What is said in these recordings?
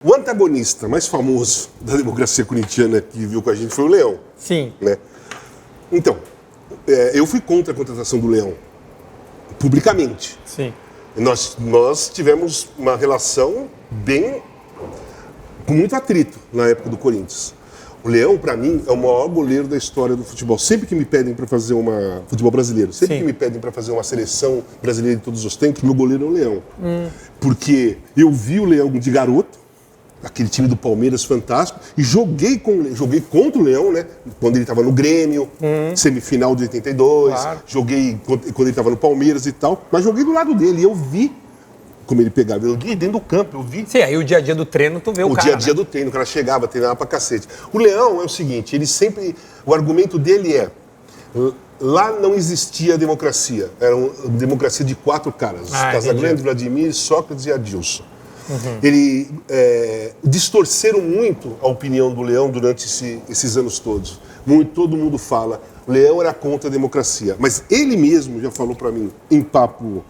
O antagonista mais famoso da democracia corintiana que viu com a gente foi o Leão. Sim. Né? Então, eu fui contra a contratação do Leão, publicamente. Sim. Nós tivemos uma relação com muito atrito na época do Corinthians. O Leão, para mim, é o maior goleiro da história do futebol. Sempre que me pedem para fazer futebol brasileiro, sempre que me pedem para fazer uma seleção brasileira de todos os tempos, meu goleiro é o Leão. Porque eu vi o Leão de garoto, aquele time do Palmeiras fantástico, e joguei contra o Leão, né? Quando ele estava no Grêmio, semifinal de 82, Claro. Joguei quando ele estava no Palmeiras e tal, mas joguei do lado dele, e eu vi como ele pegava, eu vi dentro do campo, eu vi Sim, aí o dia a dia do treino tu vê o cara, dia a dia né? do treino, o cara chegava, treinava pra cacete. O Leão é o seguinte, o argumento dele é, lá não existia democracia, era uma democracia de 4 caras, Casagrande, Vladimir, Sócrates e Adilson. Ele distorceram muito a opinião do Leão durante esses anos todos. Todo mundo fala, o Leão era contra a democracia, mas ele mesmo já falou pra mim, em papo,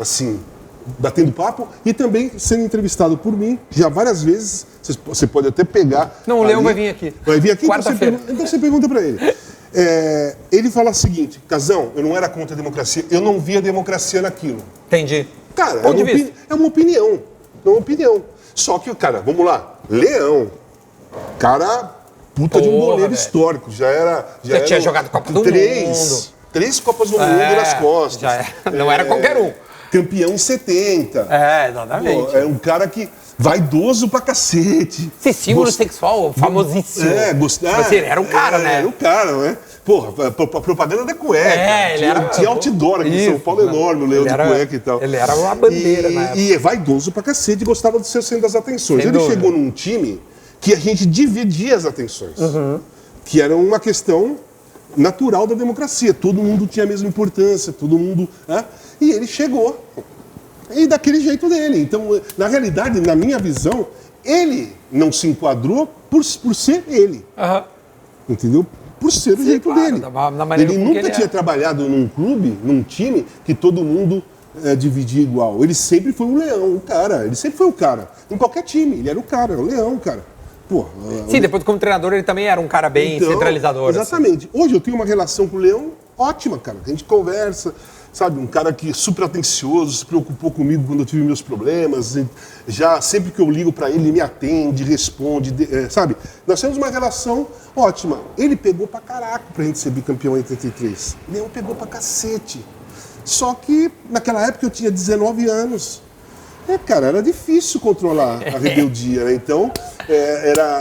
assim, batendo papo, e também sendo entrevistado por mim, já várias vezes, você pode até pegar... Não, o Leão vai vir aqui. Vai vir aqui, Quarta-feira. então você pergunta pra ele. Ele fala o seguinte, Casão, eu não era contra a democracia, eu não via democracia naquilo. Entendi. Cara, Ponto de vista. é uma opinião. É uma opinião. Só que, cara, vamos lá. Leão. Cara, puta de um goleiro velho. histórico. Já tinha jogado Copa do Mundo. 3 Copas do Mundo nas costas. Não era qualquer um. Campeão em 70. Exatamente. Pô, é um cara que vaidoso pra cacete. Símbolo sexual, famosíssimo. Mas ele era um cara, né? Era um cara, né? Porra, a propaganda da cueca. Ele era... Tinha outdoor aqui em São Paulo enorme, o Leão de cueca e tal. Ele era uma bandeira na época. E é vaidoso pra cacete e gostava de ser o centro das atenções. Sem Ele dúvida. chegou num time que a gente dividia as atenções. Que era uma questão natural da democracia. Todo mundo tinha a mesma importância, todo mundo... Né? E ele chegou. E daquele jeito dele. Então, na realidade, na minha visão, ele não se enquadrou por ser ele. Entendeu? Por ser o jeito dele. Ele nunca tinha trabalhado num clube, num time, que todo mundo dividia igual. Ele sempre foi o Leão, o cara. Ele sempre foi o cara. Em qualquer time, ele era o cara, o Leão, cara. Pô, Sim, depois como treinador ele também era um cara bem centralizador. Exatamente. Assim. Hoje eu tenho uma relação com o Leão ótima, cara. A gente conversa, sabe? Um cara que é super atencioso, se preocupou comigo quando eu tive meus problemas. Já sempre que eu ligo pra ele me atende, responde, sabe? Nós temos uma relação ótima. Ele pegou pra caraca pra gente ser bicampeão em 83. O Leão pegou pra cacete. Só que naquela época eu tinha 19 anos. Cara, era difícil controlar a rebeldia, né? Então,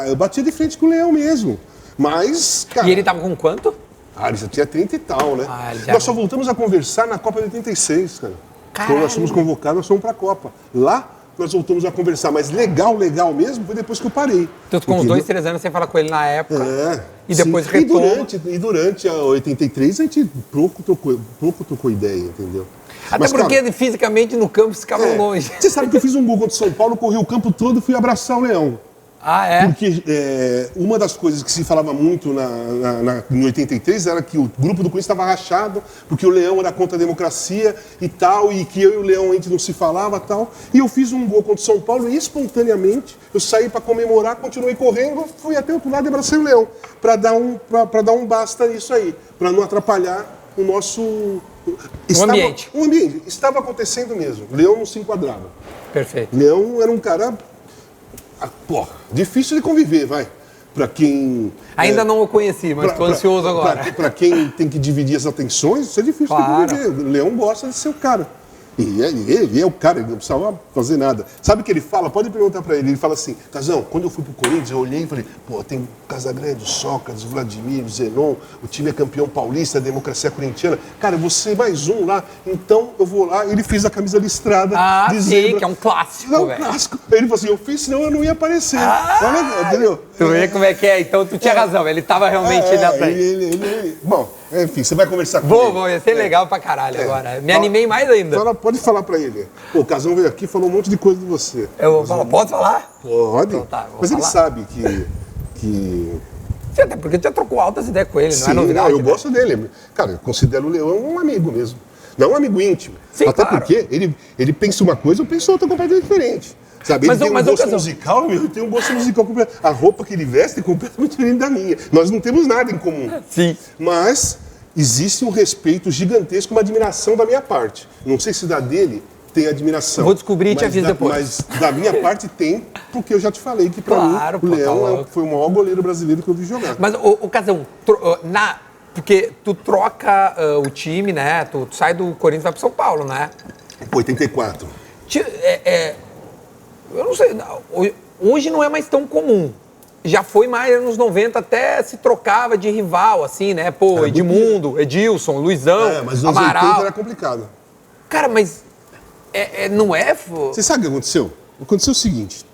eu batia de frente com o Leão mesmo. Mas, cara... E ele tava com quanto? Ele já tinha 30 e tal, né? Ele já... Nós só voltamos a conversar na Copa de 86, cara. Quando nós fomos convocados, nós fomos pra Copa. Lá, nós voltamos a conversar. Mas legal mesmo, foi depois que eu parei. Então, tu com uns 2, 3 anos, você fala com ele na época. E sim. depois retoma. E durante a 83, a gente pouco trocou ideia, entendeu? Até porque fisicamente no campo ficavam longe. Você sabe que eu fiz um gol contra o São Paulo, corri o campo todo e fui abraçar o Leão. Porque uma das coisas que se falava muito em 83 era que o grupo do Corinthians estava rachado, porque o Leão era contra a democracia e tal, e que eu e o Leão a gente não se falava e tal. E eu fiz um gol contra o São Paulo e espontaneamente eu saí para comemorar, continuei correndo, fui até o outro lado e abracei o Leão, para dar um basta nisso aí, para não atrapalhar o nosso... O ambiente estava acontecendo mesmo. O Leão não se enquadrava. Perfeito. Leão era um cara, difícil de conviver, vai. Para quem... Ainda não o conheci, mas estou ansioso agora. Para quem tem que dividir as atenções, isso é difícil de conviver. O Leão gosta de ser o cara. E ele é o cara, ele não precisava fazer nada. Sabe o que ele fala? Pode perguntar pra ele. Ele fala assim, Casão, quando eu fui pro Corinthians, eu olhei e falei, tem Casagrande, Sócrates, Vladimir, Zenon, o time é campeão paulista, a democracia corintiana. Cara, eu vou ser mais um lá, então eu vou lá. Ele fez a camisa listrada. Sim, que é um clássico, velho. É um clássico. Ele falou assim, eu fiz, senão eu não ia aparecer. Olha, entendeu? Tu vê como é que é, então tu tinha razão, ele tava realmente nessa aí. Bom, enfim, você vai conversar com ele. Ia ser legal pra caralho agora. Me animei mais ainda. Então, pode falar pra ele. O Casão veio aqui e falou um monte de coisa de você. Eu falo, pode falar? Pode. Então tá, mas falar. Ele sabe que... Sim, até porque tu já trocou altas ideias com ele, não é Sim, novidade. eu gosto dele. Cara, eu considero o Leão um amigo mesmo. Não um amigo íntimo. Sim, até claro. porque ele pensa uma coisa, eu penso outra completamente diferente. Sabe? Ele tem um gosto musical, eu tenho um gosto musical completamente. A roupa que ele veste é completamente diferente da minha. Nós não temos nada em comum. Sim. Mas existe um respeito gigantesco, uma admiração da minha parte. Não sei se da dele tem admiração. Vou descobrir e te aviso depois. Mas da minha parte tem, porque eu já te falei que pra mim o Leão foi o maior goleiro brasileiro que eu vi jogar. Mas, o Casão, porque tu troca o time, né? Tu sai do Corinthians e vai pro São Paulo, né? 84. Eu não sei, hoje não é mais tão comum. Já foi mais nos 90, até se trocava de rival, assim, né? Pô, era Edmundo, Edilson, Luizão, mas nos Amaral. 80 era complicado. Cara, mas não é... Você sabe o que aconteceu? Aconteceu o seguinte,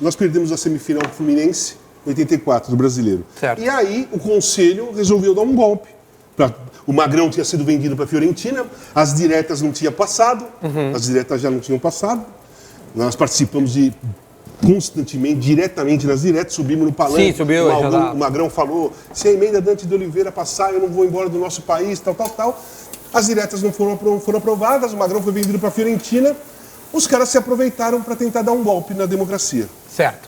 nós perdemos a semifinal do Fluminense, 84, do Brasileiro. Certo. E aí o Conselho resolveu dar um golpe. O Magrão tinha sido vendido para a Fiorentina, as diretas não tinham passado, as diretas já não tinham passado. Nós participamos constantemente, diretamente nas diretas, subimos no palanque. Sim, subiu. O Magrão falou, se a emenda Dante de Oliveira passar, eu não vou embora do nosso país, tal. As diretas não foram aprovadas, o Magrão foi vendido para a Fiorentina. Os caras se aproveitaram para tentar dar um golpe na democracia. Certo.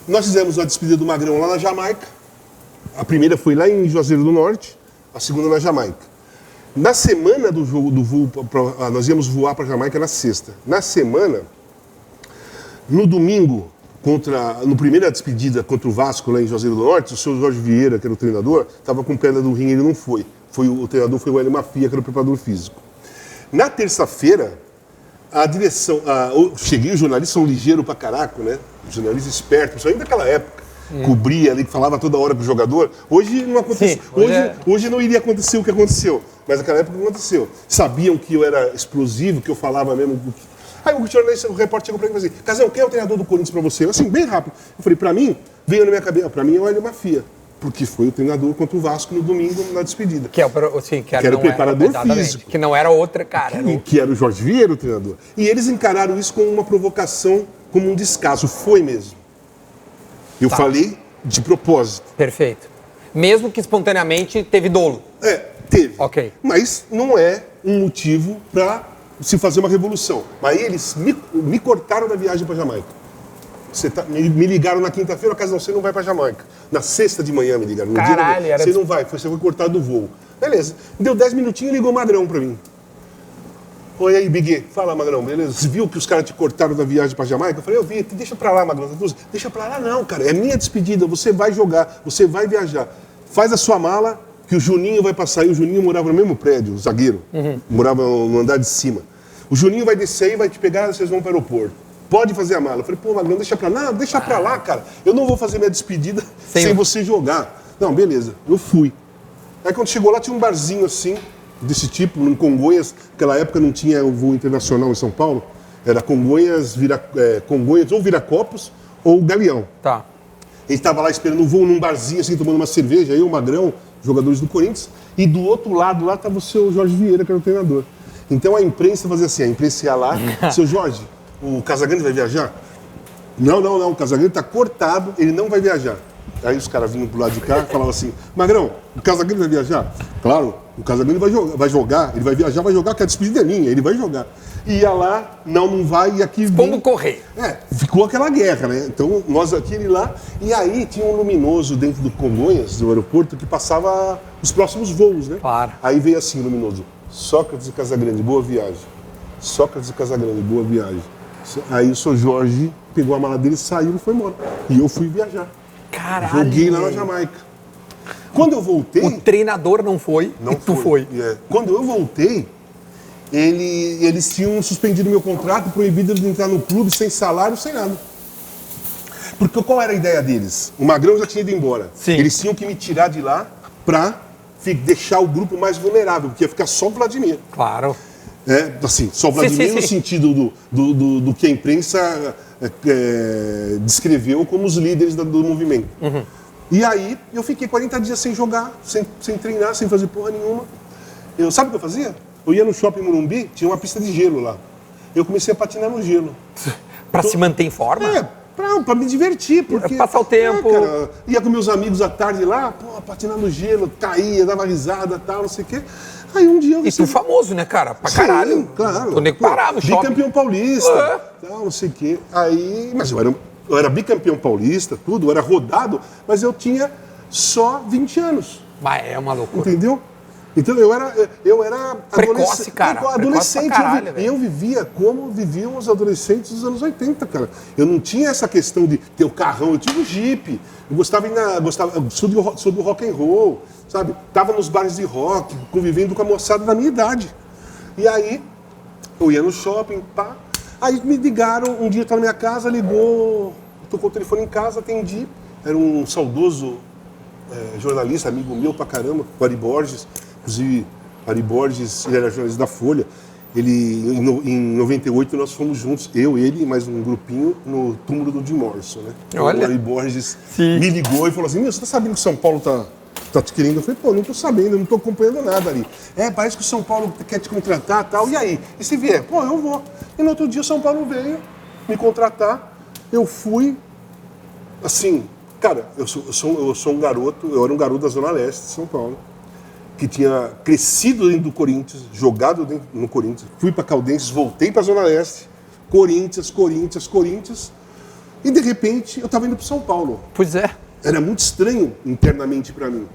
Nós fizemos a despedida do Magrão lá na Jamaica. A primeira foi lá em Juazeiro do Norte, a segunda na Jamaica. Na semana do voo, nós íamos voar para a Jamaica na sexta. Na semana, no domingo, no primeira despedida contra o Vasco lá em Juazeiro do Norte, o seu Jorge Vieira, que era o treinador, estava com pedra do rim e ele não foi. O treinador foi o Hélio Mafia, que era o preparador físico. Na terça-feira, a direção... cheguei, os jornalistas são ligeiros pra caraca, né? Os jornalistas espertos, isso ainda naquela época. Cobria ali, falava toda hora com o jogador. Hoje não aconteceu. Hoje não iria acontecer o que aconteceu. Mas naquela época aconteceu. Sabiam que eu era explosivo, que eu falava mesmo... Aí o jornalista, o repórter chegou pra mim e falou assim, Casão, quem é o treinador do Corinthians pra você? Assim, bem rápido. Eu falei, pra mim, veio na minha cabeça, pra mim é o Hélio Mafia. Porque foi o treinador contra o Vasco no domingo, na despedida. Que era o preparador físico. Que não era outra, cara. Que era o Jorge Vieira, o treinador. E eles encararam isso como uma provocação, como um descaso. Foi mesmo. Eu falei de propósito. Perfeito. Mesmo que espontaneamente teve dolo. Teve. Ok. Mas não é um motivo para se fazer uma revolução. Mas eles me cortaram da viagem para Jamaica. Me ligaram na quinta-feira, Casão, você não vai para Jamaica. Na sexta de manhã me ligaram. No Caralho, dia você não vai, você foi cortado do voo. Beleza. Deu 10 minutinhos e ligou o Magrão para mim. Oi, aí, Big. Fala, Magrão, beleza? Você viu que os caras te cortaram da viagem pra Jamaica? Eu falei, eu vi, deixa pra lá, Magrão. Deixa pra lá não, cara, é minha despedida, você vai jogar, você vai viajar. Faz a sua mala, que o Juninho vai passar. E o Juninho morava no mesmo prédio, o zagueiro. Morava no andar de cima. O Juninho vai descer e vai te pegar e vocês vão pro aeroporto. Pode fazer a mala. Eu falei, pô, Magrão, deixa pra lá. Não, deixa pra lá, cara. Eu não vou fazer minha despedida sem você jogar. Não, beleza, eu fui. Aí quando chegou lá tinha um barzinho assim, desse tipo, em Congonhas. Naquela época não tinha o voo internacional em São Paulo. Era Congonhas, Congonhas ou Viracopos ou Galeão. Tá. Ele estava lá esperando o voo num barzinho, assim, tomando uma cerveja, aí o Magrão, jogadores do Corinthians. E do outro lado lá estava o seu Jorge Vieira, que era o treinador. Então a imprensa fazia assim, a imprensa ia lá, seu Jorge, o Casagrande vai viajar? Não, o Casagrande está cortado, ele não vai viajar. Aí os caras vinham pro lado de cá e falavam assim, Magrão, o Casagrande vai viajar? Claro, o Casagrande vai jogar, ele vai viajar, vai jogar, que a despedida é minha, ele vai jogar. Ia lá, não vai, e aqui... Como correr? Ficou aquela guerra, né? Então, nós aqui, ele lá, e aí tinha um luminoso dentro do Congonhas, do aeroporto, que passava os próximos voos, né? Claro. Aí veio assim, o luminoso, Sócrates e Casagrande, boa viagem. Sócrates e Casagrande, boa viagem. Aí o seu Jorge pegou a mala dele, saiu e foi embora. E eu fui viajar. Caralho. Joguei lá na Jamaica. Quando eu voltei... O treinador não foi, e tu foi. Quando eu voltei, eles tinham suspendido meu contrato, proibido de entrar no clube sem salário, sem nada. Porque qual era a ideia deles? O Magrão já tinha ido embora. Sim. Eles tinham que me tirar de lá pra deixar o grupo mais vulnerável, porque ia ficar só o Vladimir. Claro. Assim, só o Vladimir no sentido do que a imprensa descreveu como os líderes do movimento. Uhum. E aí eu fiquei 40 dias sem jogar, sem treinar, sem fazer porra nenhuma. Sabe o que eu fazia? Eu ia no shopping Morumbi, tinha uma pista de gelo lá. Eu comecei a patinar no gelo. Pra se manter em forma? Não, pra me divertir, porque... Passar o tempo. Cara, ia com meus amigos à tarde lá, patinar no gelo, caía, dava risada, tal, não sei o quê. Aí um dia... E tu famoso, né, cara? Pra caralho. Sim, claro. O nego parava no shopping. Bicampeão paulista, tal, não sei o quê. Aí... Mas eu era bicampeão paulista, tudo, eu era rodado, mas eu tinha só 20 anos. Mas é uma loucura. Entendeu? Então eu era Precoce, cara. Adolescente. Precoce pra caralho, Eu vivia como viviam os adolescentes dos anos 80, cara. Eu não tinha essa questão de ter o carrão, eu tinha o Jeep. Eu sou do rock and roll, sabe? Tava nos bares de rock, convivendo com a moçada da minha idade. E aí, eu ia no shopping, pá. Aí me ligaram, um dia eu tava na minha casa, ligou, tocou o telefone em casa, atendi. Era um saudoso jornalista, amigo meu pra caramba, o Ari Borges. Inclusive, Ari Borges, ele era jornalista da Folha. Ele, em 98, nós fomos juntos, eu, ele e mais um grupinho, no túmulo do Jim Morrison, né? Olha. O Ari Borges me ligou e falou assim, você tá sabendo que o São Paulo tá te querendo? Eu falei, pô, não tô sabendo, eu não tô acompanhando nada ali. Parece que o São Paulo quer te contratar e tal. E aí? E se vier? Pô, eu vou. E no outro dia o São Paulo veio me contratar, eu fui, assim, cara, eu sou um garoto, eu era um garoto da Zona Leste de São Paulo, que tinha crescido dentro do Corinthians, jogado no Corinthians, fui para Caldenses, voltei para a Zona Leste, Corinthians, e de repente eu estava indo para São Paulo. Pois é. Era muito estranho internamente para mim.